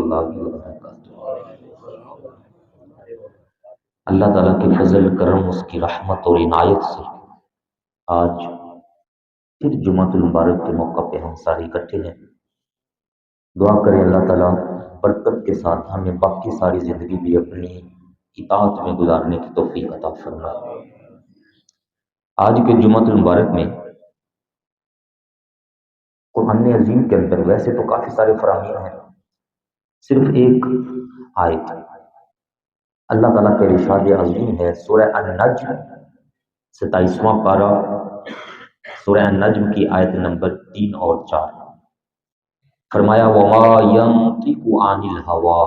اللہ وبرکاتہ۔ اللہ تعالیٰ کے فضل کرم، اس کی رحمت اور عنایت سے آج پھر جمعۃ المبارک کے موقع پہ ہم سارے اکٹھے ہیں۔ دعا کریں اللہ تعالیٰ برکت کے ساتھ ہمیں باقی ساری زندگی بھی اپنی اطاعت میں گزارنے کی توفیق عطا فرمائے۔ آج کے جمعۃ المبارک میں قرآن عظیم کے اندر ویسے تو کافی سارے فرامین ہیں، صرف ایک آیت اللہ تعالیٰ کا ارشاد عظیم ہے، سورہ النجم 27واں پارہ، سورہ النجم کی آیت نمبر 3 اور 4، فرمایا وما ينطق عن الهوى،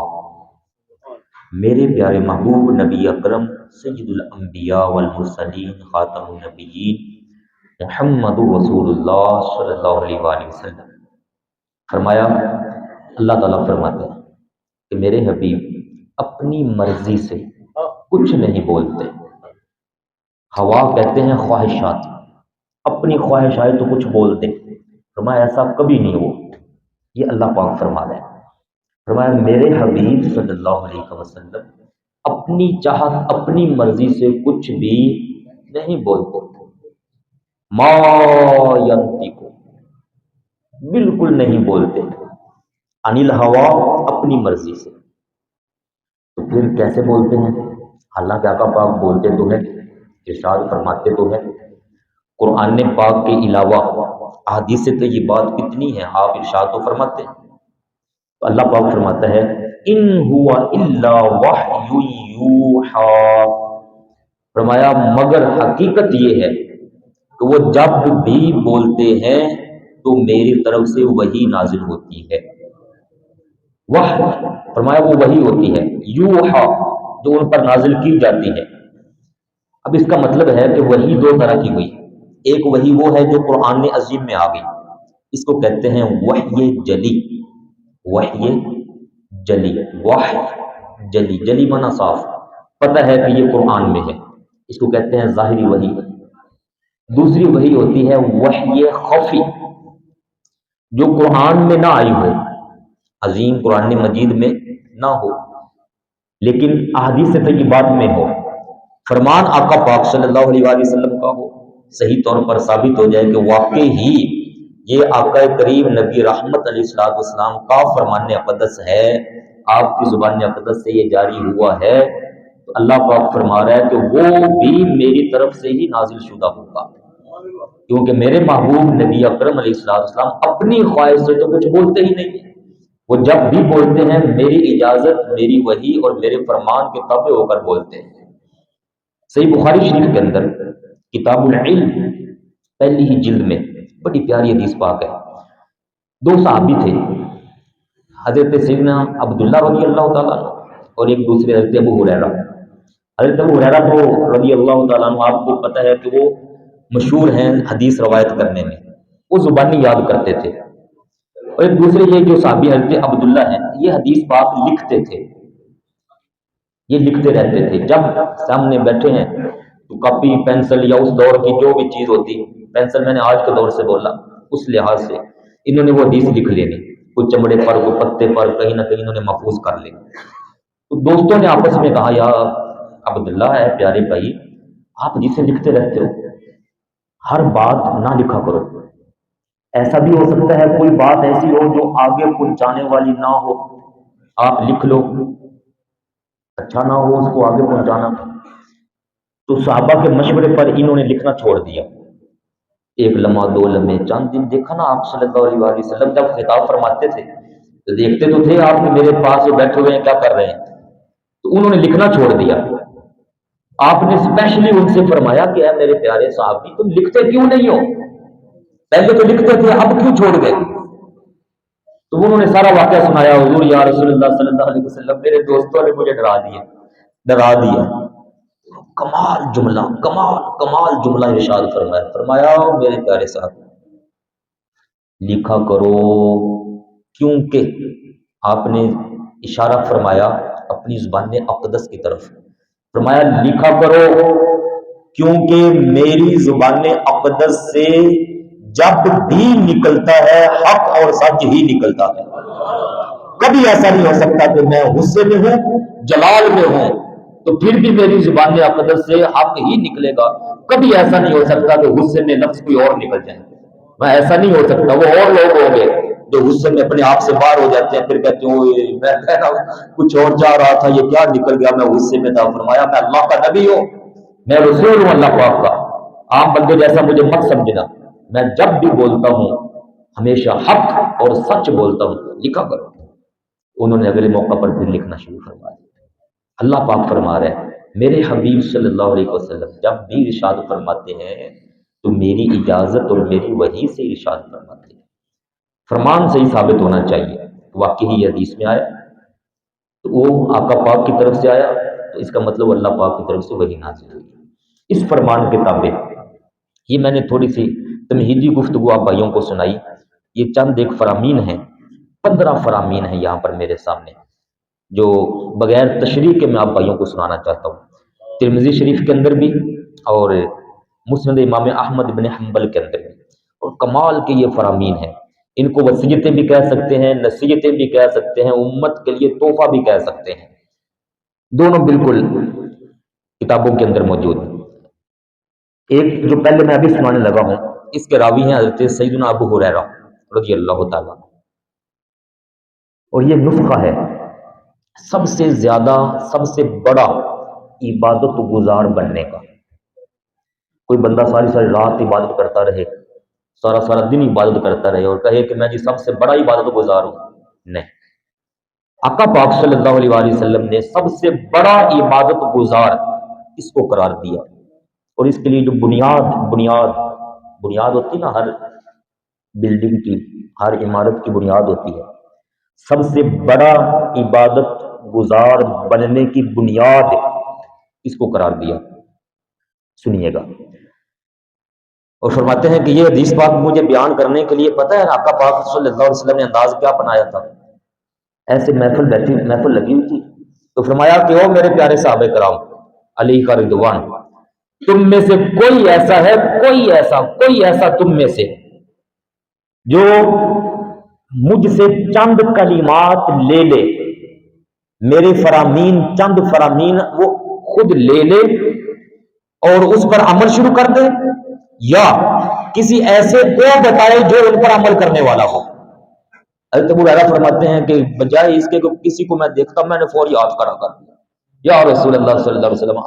میرے پیارے محبوب نبی اکرم سید الانبیاء والمرسلین خاتم النبیین محمد رسول اللہ صلی اللہ علیہ وآلہ وسلم، فرمایا اللہ تعالیٰ فرماتے ہیں کہ میرے حبیب اپنی مرضی سے کچھ نہیں بولتے۔ ہوا کہتے ہیں خواہشات، اپنی خواہش آئے تو کچھ بولتے، فرمایا ایسا کبھی نہیں ہو۔ یہ اللہ پاک فرما رہے ہیں، فرمایا میرے حبیب صلی اللہ علیہ وسلم اپنی چاہت اپنی مرضی سے کچھ بھی نہیں بولتے۔ ما ینطق، بالکل نہیں بولتے، عن الہوا، اپنی مرضی سے۔ تو پھر کیسے بولتے ہیں؟ حالانکہ آقا پاک بولتے تو ہیں، ارشاد فرماتے تو ہیں، قرآن پاک کے علاوہ احادیث سے تو یہ بات کتنی ہے، آپ ارشاد تو فرماتے ہیں۔ تو اللہ پاک فرماتا ہے ان هو الا وحی یوحی، فرمایا مگر حقیقت یہ ہے کہ وہ جب بھی بولتے ہیں تو میری طرف سے وحی نازل ہوتی ہے۔ وحی فرمایا وہ وحی ہوتی ہے، یوحا جو ان پر نازل کی جاتی ہے۔ اب اس کا مطلب ہے کہ وحی دو طرح کی ہوئی، ایک وحی وہ ہے جو قرآن عظیم میں آ گئی، اس کو کہتے ہیں وحی جلی، وحی جلی، وحی جلی، جلی مانا صاف، پتہ ہے کہ یہ قرآن میں ہے، اس کو کہتے ہیں ظاہری وحی۔ دوسری وحی ہوتی ہے وحی خفی، جو قرآن میں نہ آئی ہو، عظیم قرآن مجید میں نہ ہو لیکن احادیث طیبات میں ہو، فرمان آقا پاک صلی اللہ علیہ وآلہ وسلم کا ہو، صحیح طور پر ثابت ہو جائے کہ واقعی ہی یہ آقا کریم نبی رحمت علیہ السلام کا فرمان اقدس ہے، آپ کی زبان اقدس سے یہ جاری ہوا ہے، تو اللہ پاک فرما رہا ہے کہ وہ بھی میری طرف سے ہی نازل شدہ ہوگا، کیونکہ میرے محبوب نبی اکرم علیہ السلام اپنی خواہش سے تو کچھ بولتے ہی نہیں، وہ جب بھی بولتے ہیں میری اجازت، میری وحی اور میرے فرمان کے تابع ہو کر بولتے ہیں۔ صحیح بخاری شریف کے اندر کتاب العلم پہلی ہی جلد میں بڑی پیاری حدیث پاک ہے، دو صحابی تھے، حضرت سیدنا عبداللہ رضی اللہ تعالیٰ عنہ اور ایک دوسرے حضرت ابو ہریرہ۔ حضرت ابو ہریرہ تو رضی اللہ تعالیٰ عنہ آپ کو پتہ ہے کہ وہ مشہور ہیں حدیث روایت کرنے میں، وہ زبانی یاد کرتے تھے، اور ایک دوسرے یہ جو صحابی حضرت عبداللہ ہیں یہ حدیث پاک لکھتے تھے، یہ لکھتے رہتے تھے، جب سامنے بیٹھے ہیں تو کاپی پینسل یا اس دور کی جو بھی چیز ہوتی، پینسل میں نے آج کے دور سے بولا، اس لحاظ سے انہوں نے وہ حدیث لکھ لینی، کوئی چمڑے پر کوئی پتے پر کہیں نہ کہیں انہوں نے محفوظ کر لینی۔ تو دوستوں نے آپس میں کہا یا عبداللہ ہے پیارے بھائی، آپ حدیثیں لکھتے رہتے ہو، ہر بات نہ لکھا کرو، ایسا بھی ہو سکتا ہے کوئی بات ایسی ہو جو آگے پہنچانے والی نہ ہو، آپ لکھ لو، اچھا نہ ہو اس کو آگے پہنچانا۔ تو صحابہ کے مشورے پر انہوں نے لکھنا چھوڑ دیا، ایک لمحہ دو لمحے چند دن دیکھا نا آپ صلی اللہ علیہ وآلہ وسلم جب خطاب فرماتے تھے تو دیکھتے تو تھے آپ کہ میرے پاس یہ بیٹھے ہوئے ہیں کیا کر رہے ہیں، تو انہوں نے لکھنا چھوڑ دیا۔ آپ نے اسپیشلی ان سے فرمایا کہ اے میرے پیارے صحابی تم لکھتے کیوں نہیں ہو، پہلے تو لکھتے تھے اب کیوں چھوڑ گئے؟ تو انہوں نے سارا واقعہ سنایا، حضور یا رسول اللہ صلی اللہ علیہ وسلم میرے دوستوں نے مجھے ڈرا دیا۔ کمال جملہ، کمال جملہ ارشاد فرمایا میرے پیارے صاحب لکھا کرو، کیونکہ آپ نے اشارہ فرمایا اپنی زبان اقدس کی طرف، فرمایا لکھا کرو کیونکہ میری زبان اقدس سے جب بھی نکلتا ہے حق اور سچ ہی نکلتا ہے، کبھی ایسا نہیں ہو سکتا کہ میں غصے میں ہوں، جلال میں ہوں تو پھر بھی میری زبان اقدس سے حق ہی نکلے گا۔ کبھی ایسا نہیں ہو سکتا کہ غصے میں لفظ کوئی اور نکل جائے، میں ایسا نہیں ہو سکتا۔ وہ اور لوگ ہوں گے جو غصے میں اپنے آپ سے باہر ہو جاتے ہیں، پھر کہتے ہیں میں کہہ رہا ہوں کچھ اور چاہ رہا تھا، یہ کیا نکل گیا، میں غصے میں تھا۔ فرمایا میں اللہ کا نبی ہوں، میں رسول ہوں اللہ پاک کا، عام بندے جیسا مجھے مت سمجھنا، میں جب بھی بولتا ہوں ہمیشہ حق اور سچ بولتا ہوں، لکھا کرو۔ انہوں نے اگلے موقع پر پھر لکھنا شروع فرما دیا۔ اللہ پاک فرما رہے ہیں میرے حبیب صلی اللہ علیہ وسلم جب بھی ارشاد فرماتے ہیں تو میری اجازت اور میری وحی سے ارشاد فرماتے ہیں، فرمان سے ہی ثابت ہونا چاہیے۔ واقعی یہ حدیث میں آیا تو وہ آقا پاک کی طرف سے آیا تو اس کا مطلب اللہ پاک کی طرف سے وحی نازل ہوئی۔ اس فرمان کے تابع یہ میں نے تھوڑی سی تمہیدی گفتگو آپ بھائیوں کو سنائی۔ یہ چند ایک فرامین ہیں، 15 فرامین ہیں یہاں پر میرے سامنے، جو بغیر تشریح کے میں آپ بھائیوں کو سنانا چاہتا ہوں۔ ترمذی شریف کے اندر بھی اور مسند امام احمد بن حنبل کے اندر بھی، اور کمال کے یہ فرامین ہیں۔ ان کو وصیتیں بھی کہہ سکتے ہیں، نصیحتیں بھی کہہ سکتے ہیں، امت کے لیے تحفہ بھی کہہ سکتے ہیں، دونوں بالکل کتابوں کے اندر موجود ہیں۔ ایک جو پہلے میں ابھی سنانے لگا ہوں، اس کے راوی ہیں حضرت سیدنا ابو ہریرہ رضی اللہ تعالیٰ، اور یہ نسخہ ہے سب سے زیادہ، سب سے بڑا عبادت گزار بننے کا۔ کوئی بندہ ساری ساری رات عبادت کرتا رہے، سارا سارا دن عبادت کرتا رہے اور کہے کہ میں جی سب سے بڑا عبادت گزار ہوں، نہیں۔ آقا پاک صلی اللہ علیہ وآلہ وسلم نے سب سے بڑا عبادت گزار اس کو قرار دیا، اور اس کے لیے جو بنیاد ہوتی ہے نا، ہر بلڈنگ کی، ہر عمارت کی بنیاد ہوتی ہے، سب سے بڑا عبادت گزار بننے کی بنیاد اس کو قرار دیا۔ سنیے گا، اور فرماتے ہیں کہ یہ حدیث پاک مجھے بیان کرنے کے لیے پتہ ہے آقا پاک صلی اللہ علیہ وسلم نے انداز کیا بنایا تھا؟ ایسے محفل لگی ہوئی تھی تو فرمایا کہ او میرے پیارے صحابہ کرام علی کا رضوان، تم میں سے کوئی ایسا ہے، کوئی ایسا تم میں سے جو مجھ سے چند کلمات لے لے، میرے فرامین، چند فرامین وہ خود لے لے اور اس پر عمل شروع کر دے، یا کسی ایسے کو بتائے جو ان پر عمل کرنے والا ہو۔ حضرت ابو ہریرہ فرماتے ہیں کہ بجائے اس کے کہ کسی کو میں دیکھتا میں نے فوری ہاتھ کھڑا کر دیا، یا رسول اللہ صلی اللہ علیہ وسلم،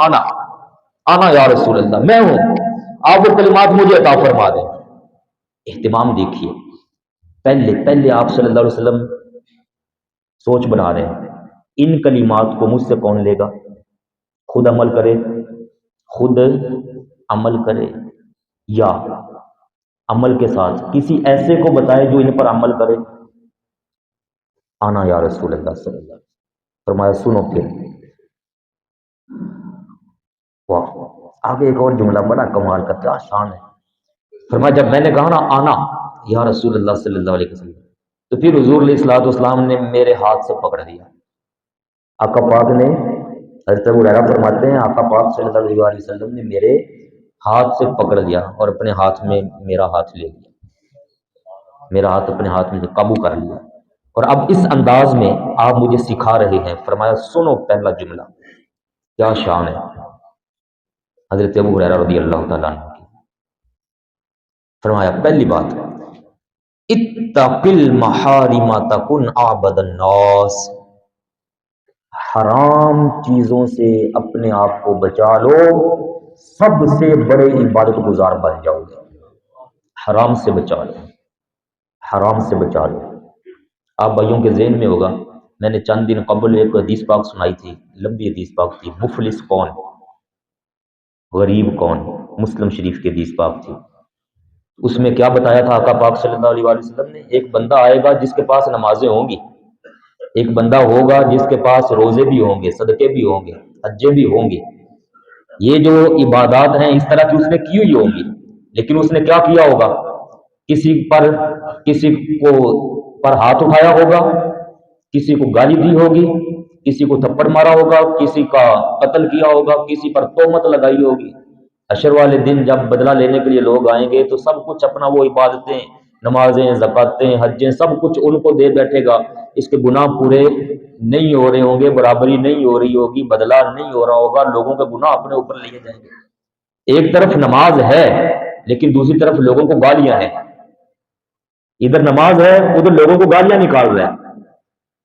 آنا یا رسول اللہ، میں ہوں، آپ وہ کلمات مجھے عطا فرما دیں۔ اہتمام دیکھیے، پہلے آپ صلی اللہ علیہ وسلم سوچ بنا رہے ہیں ان کلمات کو مجھ سے کون لے گا؟ خود عمل کرے یا عمل کے ساتھ کسی ایسے کو بتائے جو ان پر عمل کرے۔ آنا یا رسول اللہ صلی اللہ علیہ وسلم۔ فرمایا سنو پھر، واہ، آگے ایک اور جملہ بڑا کمال کا، کیا شان ہے۔ فرمایا جب میں نے کہا نا آنا یا رسول اللہ صلی اللہ علیہ وسلم، تو پھر حضور علیہ الصلوۃ والسلام نے میرے ہاتھ سے پکڑ دیا۔ آقا پاک نے، حضرت ابو ہریرہ فرماتے ہیں آقا پاک صلی اللہ علیہ وسلم نے میرے ہاتھ سے پکڑ لیا اور اپنے ہاتھ میں میرا ہاتھ لے لیا، میرا ہاتھ اپنے ہاتھ میں قابو کر لیا، اور اب اس انداز میں آپ مجھے سکھا رہے ہیں۔ فرمایا سنو پہلا جملہ، کیا شان ہے حضرت ابو ہریرہ رضی اللہ تعالیٰ عنہ کی۔ فرمایا پہلی بات، اتق المحارم تکن اعبد الناس، حرام چیزوں سے اپنے آپ کو بچا لو، سب سے بڑے عبادت گزار بن جاؤ گے۔ حرام سے بچا لو، حرام سے بچا لو۔ آپ بھائیوں کے ذہن میں ہوگا، میں نے چند دن قبل ایک حدیث پاک سنائی تھی، لمبی حدیث پاک تھی، مفلس کون، غریب کون، مسلم شریف کی حدیث پاک تھی۔ اس میں کیا بتایا تھا آقا پاک صلی اللہ علیہ وسلم نے؟ ایک بندہ آئے گا جس کے پاس نمازیں ہوں گی، ایک بندہ ہوگا جس کے پاس روزے بھی ہوں گے، صدقے بھی ہوں گے، حجیں بھی ہوں گی، یہ جو عبادات ہیں اس طرح کی اس نے کی ہوئی ہوں گی، لیکن اس نے کیا کیا ہوگا؟ کسی کو پر ہاتھ اٹھایا ہوگا، کسی کو گالی دی ہوگی، کسی کو تھپڑ مارا ہوگا، کسی کا قتل کیا ہوگا، کسی پر تہمت لگائی ہوگی۔ حشر والے دن جب بدلہ لینے کے لیے لوگ آئیں گے تو سب کچھ اپنا وہ عبادتیں، نمازیں، زکاتیں، حجیں، سب کچھ ان کو دے بیٹھے گا اس کے گناہ پورے نہیں ہو رہے ہوں گے، برابری نہیں ہو رہی ہوگی، بدلہ نہیں ہو رہا ہوگا، لوگوں کے گناہ اپنے اوپر لیے جائیں گے۔ ایک طرف نماز ہے لیکن دوسری طرف لوگوں کو گالیاں ہیں، ادھر نماز ہے ادھر لوگوں کو گالیاں نکال رہا ہے،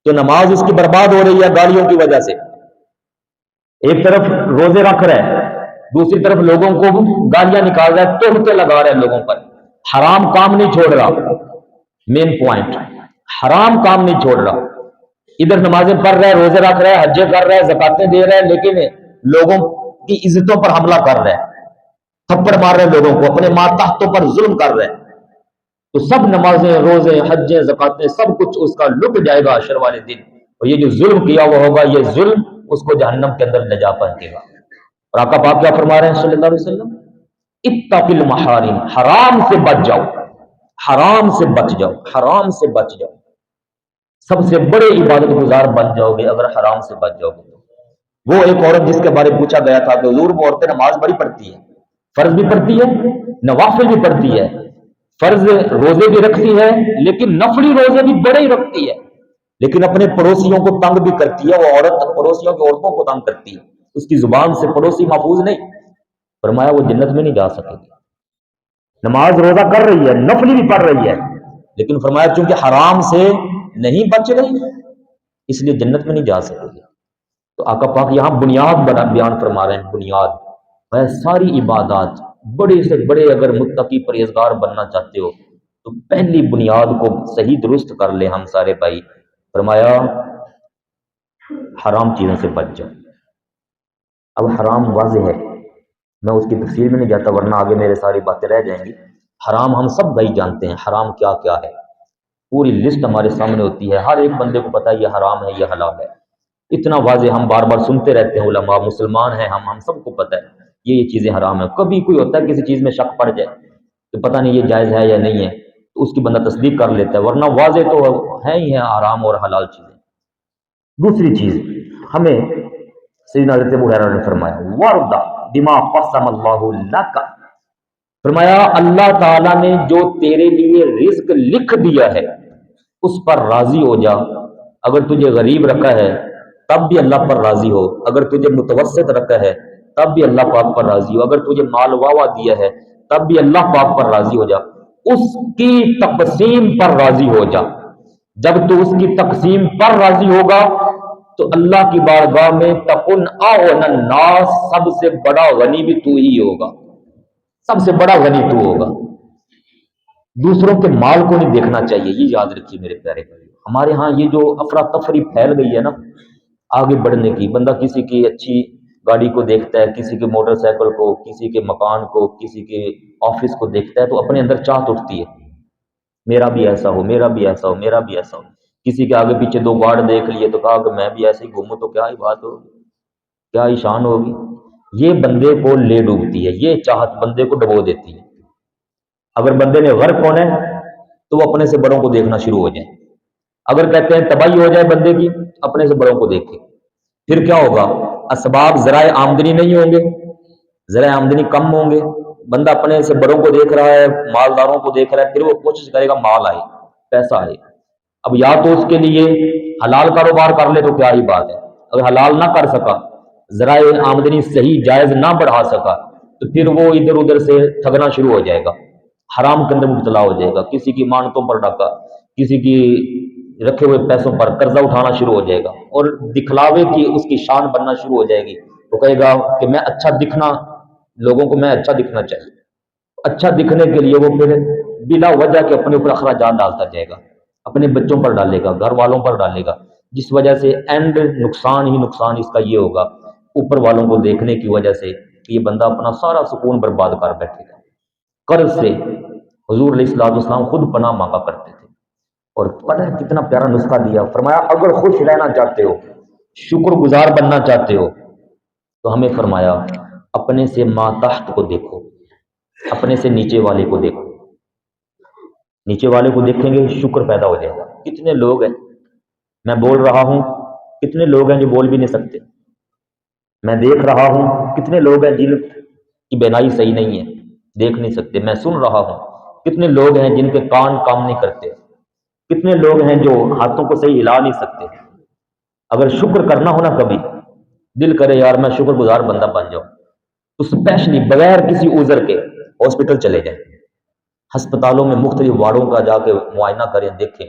تو نماز اس کی برباد ہو رہی ہے گالیوں کی وجہ سے۔ ایک طرف روزے رکھ رہا ہے، دوسری طرف لوگوں کو گالیاں نکال رہا ہے، تہمتیں لگا رہا ہے لوگوں پر، حرام کام نہیں چھوڑ رہا۔ مین پوائنٹ، حرام کام نہیں چھوڑ رہا، ادھر نمازیں پڑھ رہا ہے، روزے رکھ رہا ہے، حجیں کر رہا ہے، زکاتیں دے رہا ہے، لیکن لوگوں کی عزتوں پر حملہ کر رہا ہے، تھپڑ مار رہے ہیں لوگوں کو، اپنے ماتحتوں پر ظلم کر رہے ہیں۔ تو سب نمازیں، روزے، حجیں، زکاتیں، سب کچھ اس کا لٹ جائے گا حشر والے دن، اور یہ جو ظلم کیا ہوا ہوگا یہ ظلم اس کو جہنم کے اندر لے جا پہنچے گا۔ اور آقا پاک کیا فرما رہے ہیں صلی اللہ علیہ وسلم؟ اتق المحارم، حرام سے بچ جاؤ، حرام سے بچ جاؤ، حرام سے بچ جاؤ۔ سب سے بڑے عبادت گزار بن جاؤ گے اگر حرام سے بچ جاؤ گے۔ وہ ایک عورت جس کے بارے میں پوچھا گیا تھا کہ حضور وہ عورتیں نماز بڑی پڑھتی ہے، فرض بھی پڑھتی ہے، نوافل بھی پڑھتی ہے، فرض روزے بھی رکھتی ہے، لیکن نفلی روزے بھی بڑے ہی رکھتی ہے، لیکن اپنے پڑوسیوں کو تنگ بھی کرتی ہے۔ وہ عورت پڑوسیوں کی عورتوں کو تنگ کرتی ہے، اس کی زبان سے پڑوسی محفوظ نہیں۔ فرمایا وہ جنت میں نہیں جا سکے گی۔ نماز روزہ کر رہی ہے، نفلی بھی پڑھ رہی ہے، لیکن فرمایا چونکہ حرام سے نہیں بچ رہی اس لیے جنت میں نہیں جا سکے گی۔ تو آقا پاک یہاں بنیاد بڑا بیان فرما رہے ہیں، بنیاد ہے ساری عبادات۔ بڑے سے بڑے اگر متقی پرہیزگار بننا چاہتے ہو تو پہلی بنیاد کو صحیح درست کر لیں ہم سارے بھائی۔ فرمایا حرام چیزوں سے بچ جاؤ۔ اب حرام واضح ہے، میں اس کی تفصیل میں نہیں جاتا ورنہ آگے میرے ساری باتیں رہ جائیں گی۔ حرام ہم سب بھائی جانتے ہیں حرام کیا کیا ہے، پوری لسٹ ہمارے سامنے ہوتی ہے، ہر ایک بندے کو پتا ہے یہ حرام ہے یہ حلال ہے، اتنا واضح ہم بار بار سنتے رہتے ہیں، علماء مسلمان ہیں ہم سب کو پتا ہے یہ چیزیں حرام ہیں۔ کبھی کوئی ہوتا ہے کسی چیز میں شک پڑ جائے کہ پتہ نہیں یہ جائز ہے یا نہیں ہے تو اس کی بندہ تصدیق کر لیتا ہے، ورنہ واضح تو ہے ہی ہے حرام اور حلال چیزیں۔ دوسری چیز ہمیں سیدنا حضرت ابو ہریرہ نے فرمایا وَارْضَ بِمَا قَسَمَ اللَّهُ لَكَ، فرمایا اللہ تعالیٰ نے جو تیرے لیے رزق لکھ دیا ہے اس پر راضی ہو جا۔ اگر تجھے غریب رکھا ہے تب بھی اللہ پر راضی ہو، اگر تجھے متوسط رکھا ہے تب بھی اللہ پاک پر راضی ہو، اگر تجھے مال واوا دیا ہے تب بھی اللہ پاک پر راضی ہو جا، اس کی تقسیم پر راضی ہو جا۔ جب تو اس کی تقسیم پر راضی ہوگا تو اللہ کی بارگاہ میں تکن اغنی الناس، سب سے بڑا غنی بھی تو ہی ہوگا، سب سے بڑا غنی تو ہوگا۔ دوسروں کے مال کو نہیں دیکھنا چاہیے، یہ یاد رکھیے میرے پیارے بھائی۔ ہمارے ہاں یہ جو افراتفری پھیل گئی ہے نا آگے بڑھنے کی، بندہ کسی کی اچھی گاڑی کو دیکھتا ہے، کسی کے موٹر سائیکل کو، کسی کے مکان کو، کسی کے آفس کو دیکھتا ہے تو اپنے اندر چاہت اٹھتی ہے میرا بھی ایسا ہو، میرا بھی ایسا ہو، میرا بھی ایسا ہو۔ کسی کے آگے پیچھے دو گارڈ دیکھ لیے تو کہا کہ میں بھی ایسے ہی گھوموں تو کیا ہی بات ہوگی، کیا ہی شان ہوگی۔ یہ بندے کو لے ڈوبتی ہے، یہ چاہت بندے کو ڈبو دیتی ہے۔ اگر بندے نے غرق ہونا ہے تو وہ اپنے سے بڑوں کو دیکھنا شروع ہو جائے، اگر کہتے ہیں تباہی ہو جائے بندے کی اپنے سے بڑوں کو دیکھے، پھر کیا ہوگا؟ اسباب ذرائع آمدنی نہیں ہوں گے، ذرائع آمدنی کم ہوں گے، بندہ اپنے سے بڑوں کو دیکھ رہا ہے، مالداروں کو دیکھ رہا ہے، پھر وہ کوشش کرے گا مال آئے، پیسہ آئے۔ اب یا تو اس کے لیے حلال کاروبار کر لے تو کیا ہی بات ہے، اگر حلال نہ کر سکا، ذرائع آمدنی صحیح جائز نہ بڑھا سکا تو پھر وہ ادھر ادھر سے ٹھگنا شروع ہو جائے گا، حرام کے اندر مبتلا ہو جائے گا، کسی کی مانتوں پر ڈاکا، کسی کی رکھے ہوئے پیسوں پر قرضہ اٹھانا شروع ہو جائے گا، اور دکھلاوے کی اس کی شان بننا شروع ہو جائے گی۔ وہ کہے گا کہ میں اچھا دکھنا، لوگوں کو میں اچھا دکھنا چاہیے، اچھا دکھنے کے لیے وہ پھر بلا وجہ کے اپنے اوپر اخراجات ڈالتا جائے گا، اپنے بچوں پر ڈالے گا، گھر والوں پر ڈالے گا، جس وجہ سے اینڈ نقصان ہی نقصان اس کا یہ ہوگا اوپر والوں کو دیکھنے کی وجہ سے کہ یہ بندہ اپنا سارا سکون برباد کر بیٹھے گا۔ قرض سے حضور علیہ الصلوۃ والسلام خود پناہ مانگا کرتے تھے، اور پتہ ہے کتنا پیارا نسخہ دیا، فرمایا اگر خوش رہنا چاہتے ہو، شکر گزار بننا چاہتے ہو تو ہمیں فرمایا اپنے سے ماتحت کو دیکھو، اپنے سے نیچے والے کو دیکھو، نیچے والے کو دیکھیں گے شکر پیدا ہو جائے گا۔ کتنے لوگ ہیں، میں بول رہا ہوں کتنے لوگ ہیں جو بول بھی نہیں سکتے، میں دیکھ رہا ہوں کتنے لوگ ہیں جن کی بینائی صحیح نہیں ہے، دیکھ نہیں سکتے، میں سن رہا ہوں کتنے لوگ ہیں جن کے کان کام نہیں کرتے، کتنے لوگ ہیں جو ہاتھوں کو صحیح ہلا نہیں سکتے، اگر شکر کرنا ہو نا کبھی دل کرے یار میں شکر گزار بندہ بن جاؤں، تو اسپیشلی بغیر کسی عذر کے ہاسپٹل چلے جائیں، ہسپتالوں میں مختلف وارڈوں کا جا کے معائنہ کریں، دیکھیں،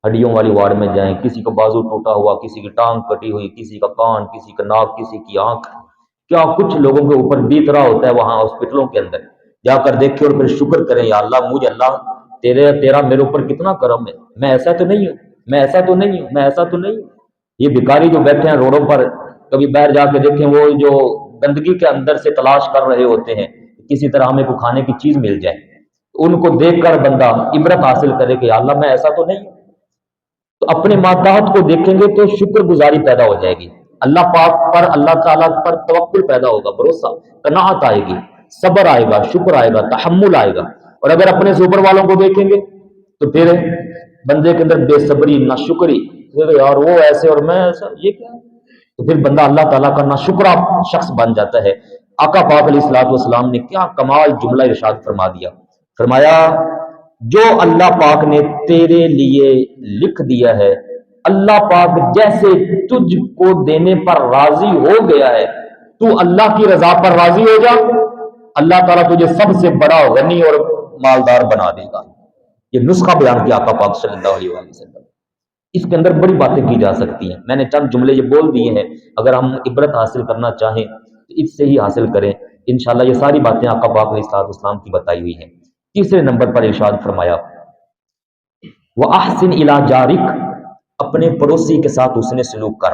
ہڈیوں والی وارڈ میں جائیں، کسی کا بازو ٹوٹا ہوا، کسی کی ٹانگ کٹی ہوئی، کسی کا کان، کسی کا ناک، کسی کی آنکھ، کیا کچھ لوگوں کے اوپر بیت رہا ہوتا ہے وہاں ہاسپٹلوں کے اندر، جا کر دیکھیں اور پھر شکر کریں، یا اللہ مجھے اللہ تیرا میرے اوپر کتنا کرم ہے، میں ایسا تو نہیں ہوں، میں ایسا تو نہیں ہوں، میں ایسا تو نہیں ہوں۔ یہ بھکاری جو بیٹھے ہیں روڈوں پر، کبھی باہر جا کے دیکھیں، وہ جو گندگی کے اندر سے تلاش کر رہے ہوتے ہیں کسی طرح ہمیں کو کھانے کی چیز مل جائے، ان کو دیکھ کر بندہ عبرت حاصل کرے کہ یا اللہ میں ایسا تو نہیں ہوں۔ تو اپنے مادات کو دیکھیں گے تو شکر گزاری پیدا ہو جائے گی، اللہ پاک پر، اللہ تعالیٰ پر توکل پیدا ہوگا، بھروسہ، قناعت آئے گی، صبر آئے گا، شکر آئے گا، تحمل آئے گا۔ اور اگر اپنے سے اوپر والوں کو دیکھیں گے تو پھر بندے کے اندر بے صبری، ناشکری، پھر یار وہ ایسے اور میں ایسا، یہ کیا ہے؟ تو پھر بندہ اللہ تعالیٰ کا ناشکرا شخص بن جاتا ہے۔ آقا پاک علیہ الصلوۃ والسلام نے کیا کمال جملہ ارشاد فرما دیا، فرمایا جو اللہ پاک نے تیرے لیے لکھ دیا ہے، اللہ پاک جیسے تجھ کو دینے پر راضی ہو گیا ہے، تو اللہ کی رضا پر راضی ہو جا، اللہ تعالیٰ تجھے سب سے بڑا غنی اور مالدار بنا دے گا۔ یہ نسخہ بیان کیا آقا پاک صلی اللہ علیہ وآلہ وسلم۔ اس کے اندر بڑی باتیں کی جا سکتی ہیں، میں نے چند جملے یہ بول دیے ہیں، اگر ہم عبرت حاصل کرنا چاہیں تو اس سے ہی حاصل کریں انشاءاللہ۔ یہ ساری باتیں آقا پاک علیہ الصلوۃ والسلام کی بتائی ہوئی ہیں۔ تیسرے نمبر پر ارشاد فرمایا وَأَحْسِنْ إِلَىٰ جَارِكَ، اپنے پڑوسی کے ساتھ حسن سلوک کر۔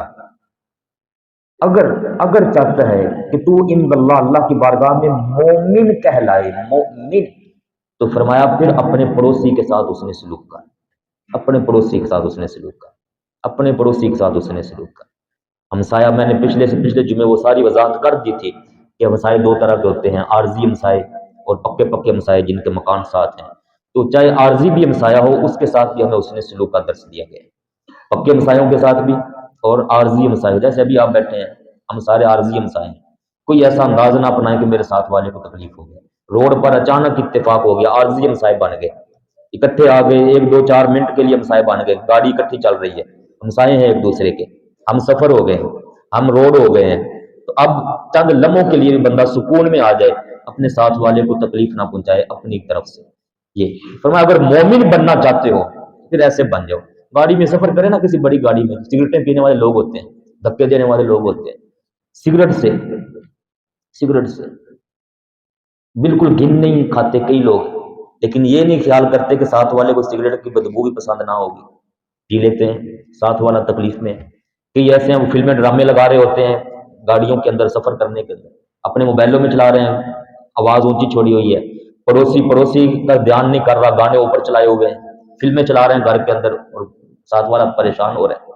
اگر چاہتا ہے کہ تو عند اللہ، اللہ کی بارگاہ میں مومن کہلائے، مومن، تو فرمایا پھر اپنے پڑوسی کے ساتھ حسن سلوک کر، اپنے پڑوسی کے ساتھ حسن سلوک کر، اپنے پڑوسی کے ساتھ حسن سلوک کر۔ ہمسایہ، میں نے پچھلے جمعے وہ ساری وضاحت کر دی تھی کہ ہمسائے دو طرح کے ہوتے ہیں، عارضی ہمسائے اور پکے ہمسائے جن کے مکان ساتھ ہیں۔ تو چاہے عارضی بھی ہمسایہ ہو، اس کے ساتھ بھی ہمیں حسن سلوک کا درس دیا گیا ہے، پکے ہمسایوں کے ساتھ بھی اور عارضی ہمسائے، جیسے ابھی آپ بیٹھے ہیں ہم سارے عارضی ہمسائے ہیں، کوئی ایسا انداز نہ اپنائیں کہ میرے ساتھ والے کو تکلیف ہو گیا، روڈ پر اچانک اتفاق ہو گیا، عارضی ہمسائے بن گئے، اکٹھے آ گئے، ایک دو چار منٹ کے لیے ہمسائے بن گئے، گاڑی اکٹھی چل رہی ہے، ہمسائے ہیں ایک دوسرے کے، ہم سفر ہو گئے ہیں، ہم روڈ ہو گئے ہیں، تو اب چند لمحوں کے لیے بھی بندہ سکون میں آ جائے، اپنے ساتھ والے کو تکلیف نہ پہنچائے اپنی طرف سے۔ یہ فرمایا اگر مومن بننا چاہتے ہو پھر ایسے بن جاؤ۔ گاڑی میں سفر کرے نا، کسی بڑی گاڑی میں، سگریٹیں پینے والے لوگ ہوتے ہیں، دھکے دینے والے لوگ ہوتے ہیں، سگریٹ سے بالکل گن نہیں کھاتے کئی لوگ، لیکن یہ نہیں خیال کرتے کہ ساتھ والے کو سگریٹ کی بدبو بھی پسند نہ ہوگی، پی لیتے ہیں، ساتھ والا تکلیف میں۔ کئی ایسے ہیں وہ فلمیں ڈرامے لگا رہے ہوتے ہیں گاڑیوں کے اندر سفر کرنے کے اندر، اپنے موبائلوں میں چلا رہے ہیں، آواز اونچی چھوڑی ہوئی ہے، پڑوسی کا دھیان نہیں کر رہا، گانے اوپر چلائے ہوئے ہیں، فلمیں چلا رہے ہیں گھر کے اندر اور ساتھ والا پریشان ہو رہا ہے۔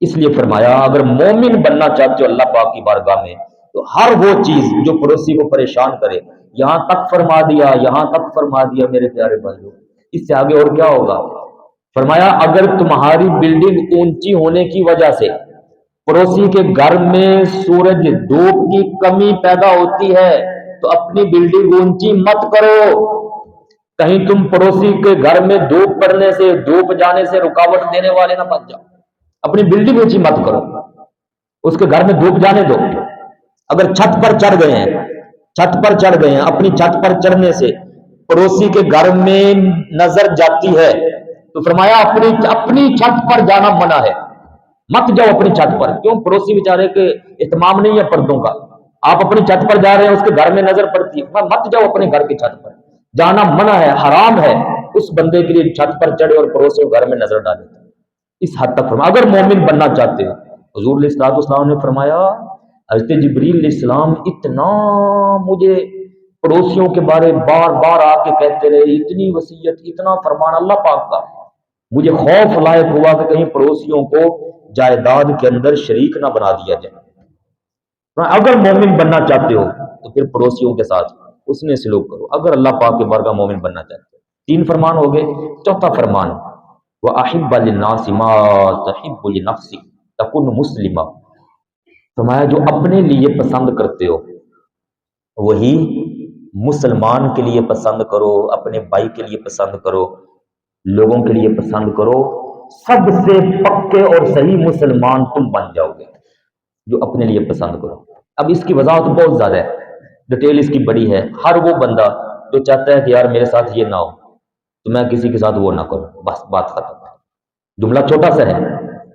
اس لیے فرمایا اگر مومن بننا چاہتے ہو اللہ پاک کی بارگاہ میں تو ہر وہ چیز جو پڑوسی کو پریشان کرے، یہاں تک فرما دیا میرے پیارے بھائیوں، اس سے آگے اور کیا ہوگا؟ فرمایا اگر تمہاری بلڈنگ اونچی ہونے کی وجہ سے پڑوسی کے گھر میں سورج دھوپ کی کمی پیدا ہوتی ہے تو اپنی بلڈنگ اونچی مت کرو، کہیں تم پڑوسی کے گھر میں دھوپ پڑنے سے، دھوپ جانے سے رکاوٹ دینے والے نہ بن جاؤ، اپنی بلڈنگ اونچی مت کرو، اس کے گھر میں دھوپ جانے دو۔ اگر چھت پر چڑھ گئے ہیں، اپنی چھت پر چڑھنے سے پڑوسی کے گھر میں نظر جاتی ہے تو فرمایا اپنی چھت پر جانا منع ہے، مت جاؤ اپنی چھت پر، کیوں؟ پڑوسی بیچارے کے اہتمام نہیں ہے پردوں کا، آپ اپنی چھت پر جا رہے ہیں، اس کے گھر میں نظر پڑتی ہے، مت جاؤ اپنے گھر کی چھت پر، جانا منع ہے، حرام ہے اس بندے کے لیے چھت پر چڑھے اور پڑوسی کے گھر میں نظر ڈالے، اس حد تک فرمایا اگر مومن بننا چاہتے ہو۔ حضور علیہ الصلوۃ والسلام نے فرمایا حضرت جبریل علیہ السلام اتنا مجھے پڑوسیوں کے بارے بار بار آ کے کہتے رہے، اتنی وصیت، اتنا فرمان اللہ پاک کا، مجھے خوف لائق ہوا کہ کہیں پڑوسیوں کو جائیداد کے اندر شریک نہ بنا دیا جائے۔ اگر مومن بننا چاہتے ہو تو پھر پڑوسیوں کے ساتھ اس نے سلوک کرو، اگر اللہ پاک کے بارگاہ مومن بننا چاہتے ہو۔ 3 فرمان ہو گئے، چوتھا فرمان وَأَحِبَّ لِلنَّاسِ مَا تُحِبُّ لِنَفْسِكَ تَكُنْ مُسْلِمًا، فرمایا جو اپنے لیے پسند کرتے ہو وہی مسلمان کے لیے پسند کرو، اپنے بھائی کے لیے پسند کرو۔ لوگوں کے لیے پسند کرو، سب سے پکے اور صحیح مسلمان تم بن جاؤ گے جو اپنے لیے پسند کرو۔ اب اس کی وضاحت بہت زیادہ ہے، ڈیٹیل اس کی بڑی ہے۔ ہر وہ بندہ جو چاہتا ہے کہ یار میرے ساتھ یہ نہ ہو تو میں کسی کے ساتھ وہ نہ کروں، بس بات ختم۔ جملہ چھوٹا سا ہے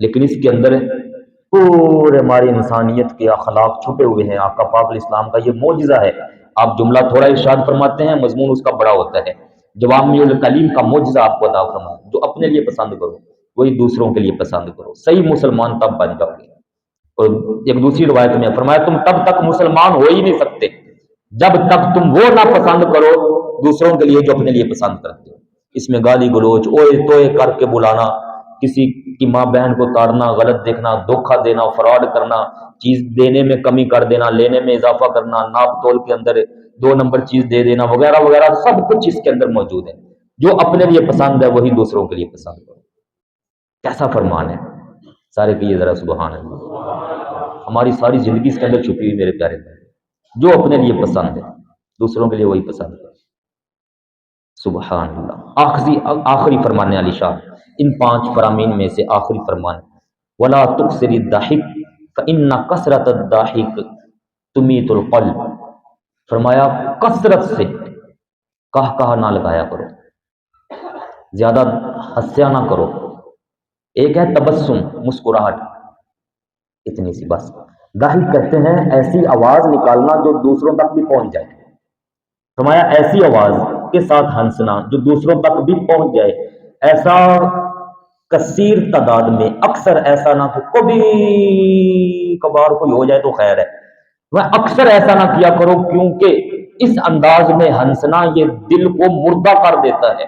لیکن اس کے اندر پورے ہماری انسانیت کے اخلاق چھپے ہوئے ہیں۔ آقا پاک علیہ السلام کا یہ معجزہ ہے۔ آپ جملہ تھوڑا ارشاد فرماتے ہیں، مضمون اس کا بڑا ہوتا ہے۔ جوامع الکلیم کا معجزہ آپ کو عطا فرمایا، جو اپنے لیے پسند کرو وہی دوسروں کے لیے پسند کرو، صحیح مسلمان تب بن جاؤ گے۔ اور ایک دوسری روایت میں فرمایا تم تب تک مسلمان ہو ہی نہیں سکتے جب تک تم وہ نہ پسند کرو دوسروں کے لیے جو اپنے لیے پسند کرتے ہو۔ اس میں گالی گلوچ اوئے توئے کر کے بلانا، کسی کی ماں بہن کو تاڑنا، غلط دیکھنا، دھوکہ دینا، فراڈ کرنا، چیز دینے میں کمی کر دینا، لینے میں اضافہ کرنا، ناپ تول کے اندر 2 نمبر چیز دے دینا، وغیرہ وغیرہ، سب کچھ اس کے اندر موجود ہے۔ جو اپنے لیے پسند ہے وہی دوسروں کے لیے پسند کرو۔ کیسا فرمان ہے، سارے کہیے ذرا سبحان اللہ۔ ہماری ساری زندگی اس کے اندر چھپی ہوئی میرے پیارے بھائی، جو اپنے لیے پسند ہے دوسروں کے لیے وہی پسند ہے۔ سبحان اللہ۔ آخری فرمان علی شاہ، ان 5 فرامین میں سے آخری فرمان، ولا تکثر الضحک فإن کثرت الضاحک تمیت القلب۔ فرمایا کثرت سے کہا نہ لگایا کرو، زیادہ ہنسیا نہ کرو۔ ایک ہے تبسم، مسکراہٹ، اتنی سی بس۔ ضاحک کہتے ہیں ایسی آواز نکالنا جو دوسروں تک بھی پہنچ جائے۔ فرمایا ایسی آواز کے ساتھ ہنسنا جو دوسروں تک بھی پہنچ جائے، ایسا کثیر تعداد میں، اکثر ایسا نہ کہ کبھی کبھار کوئی ہو جائے تو خیر ہے، وہ اکثر ایسا نہ کیا کرو، کیونکہ اس انداز میں ہنسنا یہ دل کو مردہ کر دیتا ہے۔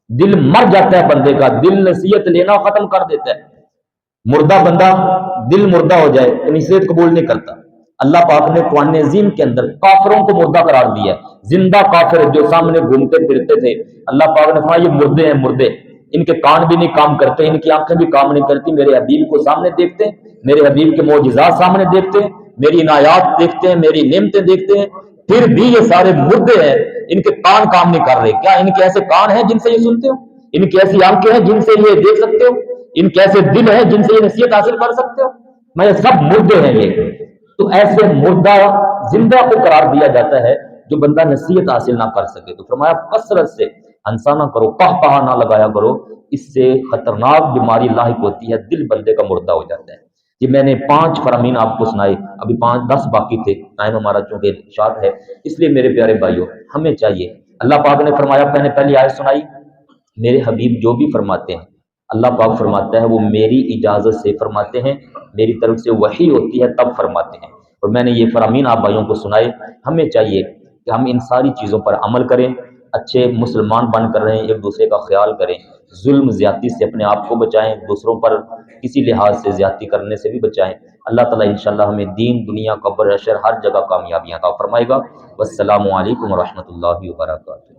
دل مر جاتا ہے بندے کا، دل نصیحت لینا ختم کر دیتا ہے۔ مردہ بندہ دل مردہ ہو جائے تو نصیحت قبول نہیں کرتا۔ اللہ پاک نے قرآن عظیم کے اندر کافروں کو مردہ قرار دیا ہے، زندہ کافر جو سامنے گھومتے پھرتے تھے، اللہ پاک نے فرمایا یہ مردے ہیں، مردے، ان کے کان بھی نہیں کام کرتے، ان کی آنکھیں بھی کام نہیں کرتی، میرے حبیب کو سامنے دیکھتے ہیں، میرے حبیب کے معجزات سامنے دیکھتے ہیں، میری عنایات دیکھتے ہیں، میری نعمتیں دیکھتے ہیں، پھر بھی یہ سارے مردے ہیں، ان کے کان کام نہیں کر رہے۔ کیا ان کے ایسے کان ہیں جن سے یہ سنتے ہو؟ ان کی ایسی آنکھیں ہیں جن سے یہ دیکھ سکتے ہو؟ ان کے ایسے دل ہیں جن سے یہ نصیحت حاصل کر سکتے ہو؟ میں سب مردے ہیں یہ۔ تو ایسے مردہ زندہ کو قرار دیا جاتا ہے جو بندہ نصیحت حاصل نہ کر سکے۔ تو فرمایا کثرت سے ہنسا نہ کرو، کہا نہ لگایا کرو، اس سے خطرناک بیماری لاحق ہوتی ہے، دل بندے کا مردہ ہو جاتا ہے۔ یہ میں نے 5 فرامین آپ کو سنائے، ابھی 10 باقی تھے، ٹائم ہمارا چونکہ شارٹ ہے، اس لیے میرے پیارے بھائیوں ہمیں چاہیے، اللہ پاک نے فرمایا، میں نے پہلی آیت سنائی، میرے حبیب جو بھی فرماتے ہیں اللہ پاک فرماتا ہے وہ میری اجازت سے فرماتے ہیں، میری طرف سے وحی ہوتی ہے تب فرماتے ہیں۔ اور میں نے یہ فرامین آپ بھائیوں کو سنائے۔ ہمیں چاہیے کہ ہم ان ساری چیزوں پر عمل کریں، اچھے مسلمان بن کر رہیں، ایک دوسرے کا خیال کریں، ظلم زیادتی سے اپنے آپ کو بچائیں، دوسروں پر کسی لحاظ سے زیادتی کرنے سے بھی بچائیں۔ اللہ تعالیٰ انشاءاللہ ہمیں دین، دنیا، قبر، حشر ہر جگہ کامیابیاں عطا فرمائے گا۔ والسلام علیکم ورحمۃ اللہ وبرکاتہ۔